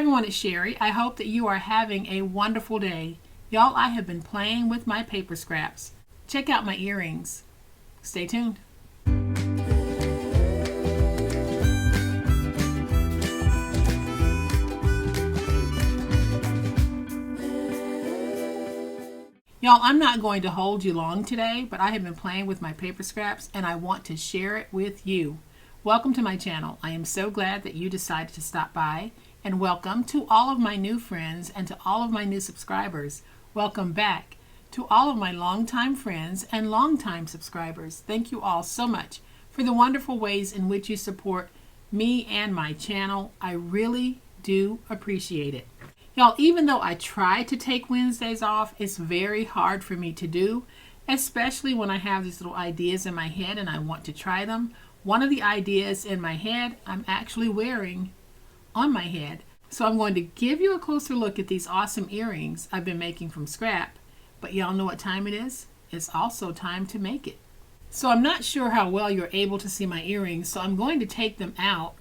everyone, it's Sherry. I hope that you are having a wonderful day. Y'all, I have been playing with my paper scraps. Check out my earrings. Stay tuned. Y'all, I'm not going to hold you long today, but I have been playing with my paper scraps and I want to share it with you. Welcome to my channel. I am so glad that you decided to stop by, and welcome to all of my new friends and to all of my new subscribers. Welcome back to all of my longtime friends and longtime subscribers. Thank you all so much for the wonderful ways in which you support me and my channel. I really do appreciate it. Y'all, even though I try to take Wednesdays off, it's very hard for me to do, especially when I have these little ideas in my head and I want to try them. One of the ideas in my head, I'm actually wearing on my head. So I'm going to give you a closer look at these awesome earrings I've been making from scrap. But y'all know what time it is? It's also time to make it. So I'm not sure how well you're able to see my earrings, so I'm going to take them out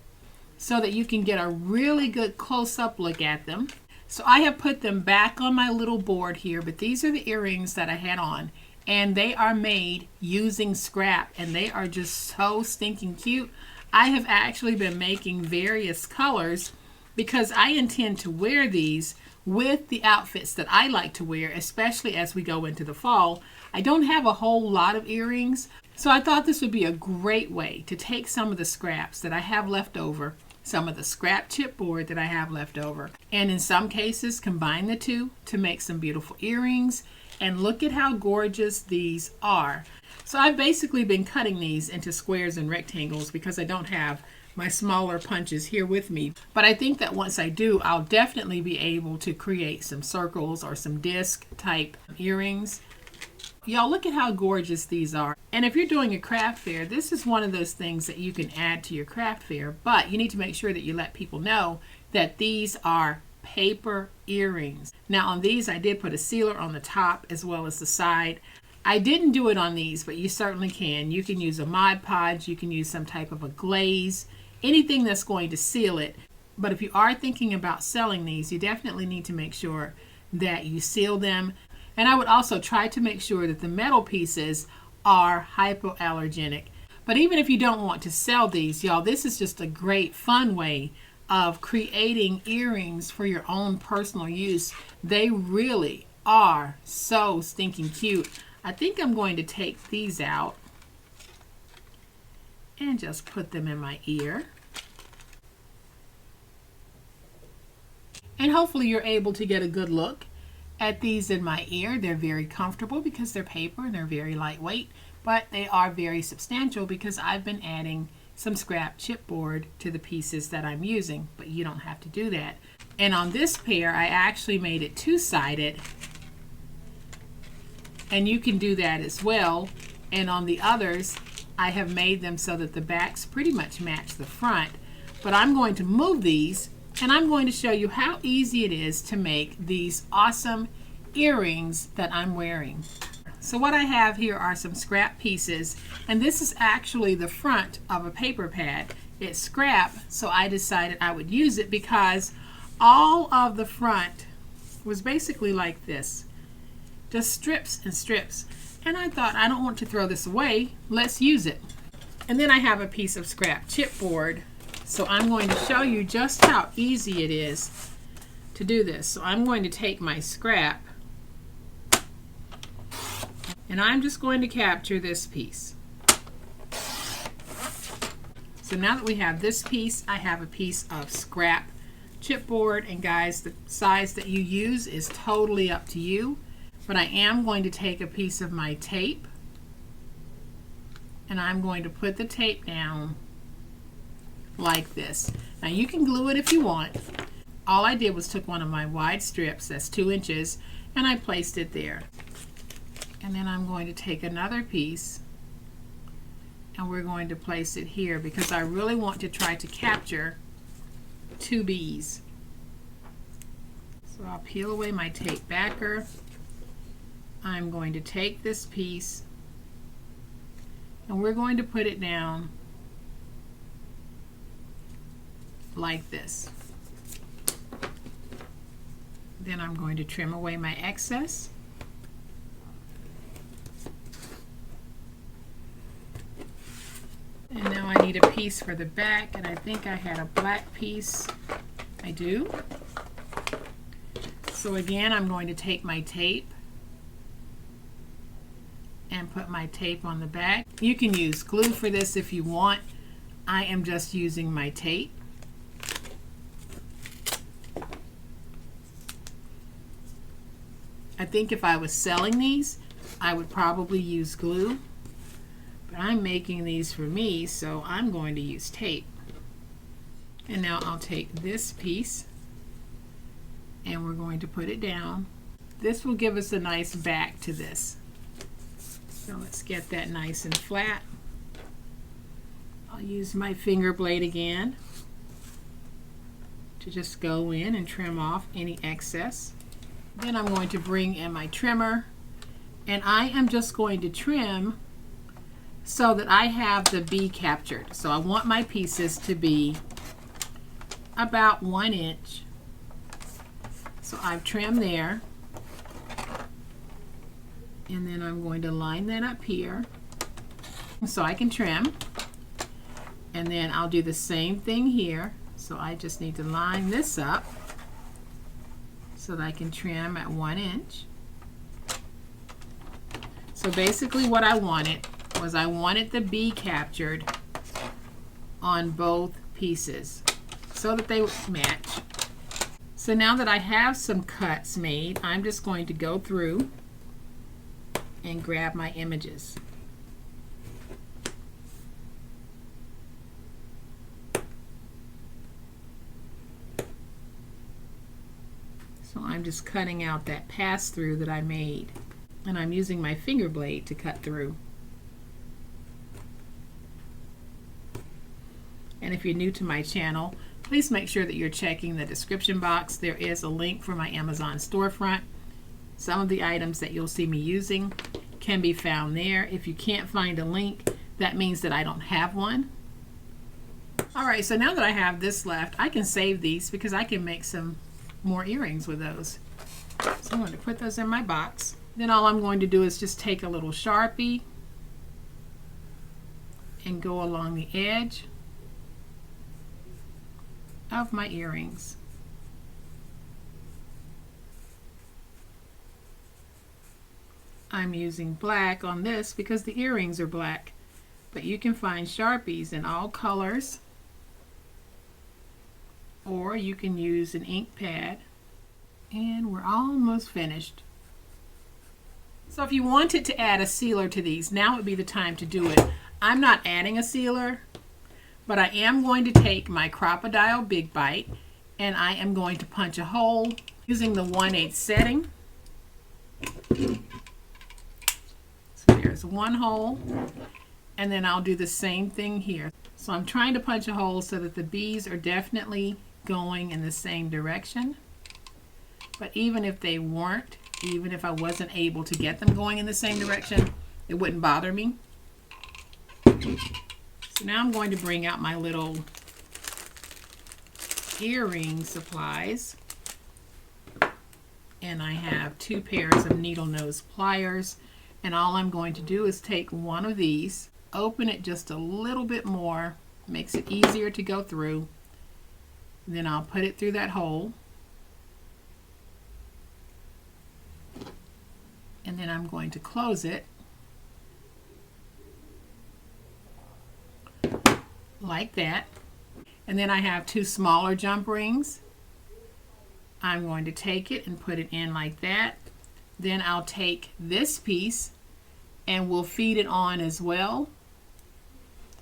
so that you can get a really good close-up look at them. So I have put them back on my little board here, but these are the earrings that I had on, and they are made using scrap, and they are just so stinking cute. I have actually been making various colors because I intend to wear these with the outfits that I like to wear, especially as we go into the fall. I don't have a whole lot of earrings, so I thought this would be a great way to take some of the scraps that I have left over, some of the scrap chipboard that I have left over, and in some cases combine the two to make some beautiful earrings. And look at how gorgeous these are. So I've basically been cutting these into squares and rectangles because I don't have my smaller punches here with me. But I think that once I do, I'll definitely be able to create some circles or some disc type earrings. Y'all, look at how gorgeous these are. And if you're doing a craft fair, this is one of those things that you can add to your craft fair, but you need to make sure that you let people know that these are paper earrings. Now on these, I did put a sealer on the top as well as the side. I didn't do it on these, but you certainly can. You can use a Mod Podge, you can use some type of a glaze, anything that's going to seal it. But if you are thinking about selling these, you definitely need to make sure that you seal them. And I would also try to make sure that the metal pieces are hypoallergenic. But even if you don't want to sell these, y'all, this is just a great fun way of creating earrings for your own personal use. They really are so stinking cute. I think I'm going to take these out and just put them in my ear. And hopefully you're able to get a good look at these in my ear. They're very comfortable because they're paper and they're very lightweight, but they are very substantial because I've been adding some scrap chipboard to the pieces that I'm using, but you don't have to do that. And on this pair, I actually made it two-sided, and you can do that as well. And on the others, I have made them so that the backs pretty much match the front. But I'm going to move these, and I'm going to show you how easy it is to make these awesome earrings that I'm wearing. So what I have here are some scrap pieces, and this is actually the front of a paper pad. It's scrap, so I decided I would use it because all of the front was basically like this, just strips and strips. And I thought, I don't want to throw this away, let's use it. And then I have a piece of scrap chipboard, so I'm going to show you just how easy it is to do this. So I'm going to take my scrap, and I'm just going to capture this piece. So now that we have this piece, I have a piece of scrap chipboard. And guys, the size that you use is totally up to you. But I am going to take a piece of my tape, and I'm going to put the tape down like this. Now you can glue it if you want. All I did was took one of my wide strips, that's 2 inches, and I placed it there. And then I'm going to take another piece, and we're going to place it here because I really want to try to capture 2 bees. So I'll peel away my tape backer. I'm going to take this piece, and we're going to put it down like this. Then I'm going to trim away my excess. And now I need a piece for the back, and I think I had a black piece. I do. So again, I'm going to take my tape and put my tape on the back. You can use glue for this if you want. I am just using my tape. I think if I was selling these, I would probably use glue. But I'm making these for me, so I'm going to use tape. And now I'll take this piece and we're going to put it down. This will give us a nice back to this. So let's get that nice and flat. I'll use my finger blade again to just go in and trim off any excess. Then I'm going to bring in my trimmer, and I am just going to trim so that I have the bee captured. So I want my pieces to be about 1 inch. So I've trimmed there, and then I'm going to line that up here so I can trim, and then I'll do the same thing here. So I just need to line this up so that I can trim at 1 inch. So basically what I wanted was I wanted the bee captured on both pieces so that they would match. So now that I have some cuts made, I'm just going to go through and grab my images. So I'm just cutting out that pass through that I made, and I'm using my finger blade to cut through. And if you're new to my channel, please make sure that you're checking the description box. There is a link for my Amazon storefront. Some of the items that you'll see me using can be found there. If you can't find a link, that means that I don't have one. Alright, so now that I have this left, I can save these because I can make some more earrings with those. So I'm going to put those in my box. Then all I'm going to do is just take a little Sharpie and go along the edge of my earrings. I'm using black on this because the earrings are black, but you can find Sharpies in all colors, or you can use an ink pad. And we're almost finished. So if you wanted to add a sealer to these, now would be the time to do it. I'm not adding a sealer, but I am going to take my Crocodile Big Bite and I am going to punch a hole using the 1/8 setting. So there's one hole, and then I'll do the same thing here. So I'm trying to punch a hole so that the bees are definitely going in the same direction. But even if they weren't, even if I wasn't able to get them going in the same direction, it wouldn't bother me. So now I'm going to bring out my little earring supplies. And I have 2 pairs of needle nose pliers. And all I'm going to do is take one of these, open it just a little bit more, makes it easier to go through. And then I'll put it through that hole. And then I'm going to close it like that. And then I have 2 smaller jump rings. I'm going to take it and put it in like that. Then I'll take this piece and we'll feed it on as well.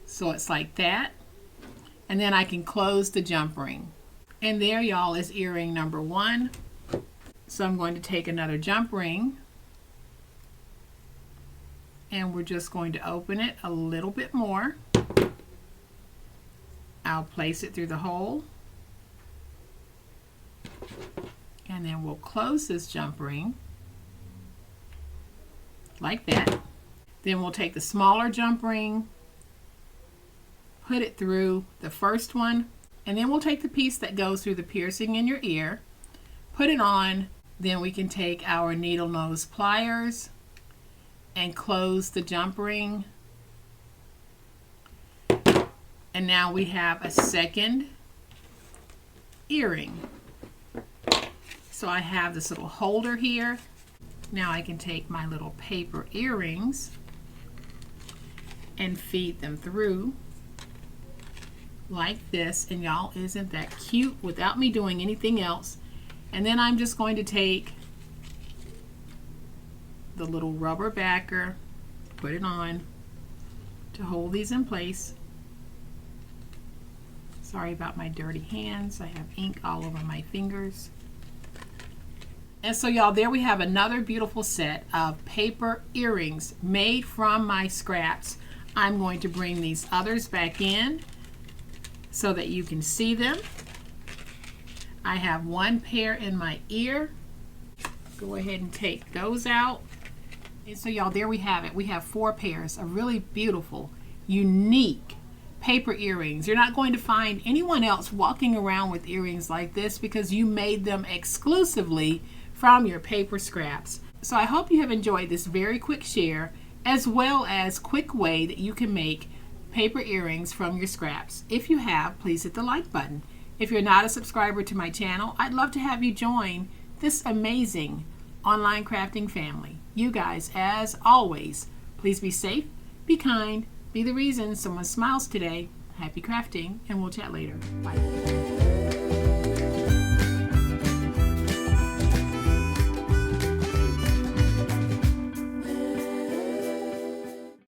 So it's like that. And then I can close the jump ring. And there, y'all, is earring number 1. So I'm going to take another jump ring and we're just going to open it a little bit more. I'll place it through the hole, and then we'll close this jump ring like that. Then we'll take the smaller jump ring, put it through the first one, and then we'll take the piece that goes through the piercing in your ear, put it on Then we can take our needle nose pliers and close the jump ring. And now we have a second earring. So I have this little holder here. Now I can take my little paper earrings and feed them through like this. And y'all, isn't that cute without me doing anything else? And then I'm just going to take the little rubber backer, put it on to hold these in place. Sorry about my dirty hands. I have ink all over my fingers. And so y'all, there we have another beautiful set of paper earrings made from my scraps. I'm going to bring these others back in so that you can see them. I have one pair in my ear. Go ahead and take those out. And so y'all, there we have it. We have 4 pairs of really beautiful, unique paper earrings. You're not going to find anyone else walking around with earrings like this because you made them exclusively from your paper scraps. So I hope you have enjoyed this very quick share, as well as quick way that you can make paper earrings from your scraps. If you have, please hit the like button. If you're not a subscriber to my channel, I'd love to have you join this amazing online crafting family. You guys, as always, please be safe, be kind, be the reason someone smiles today. Happy crafting, and we'll chat later. Bye.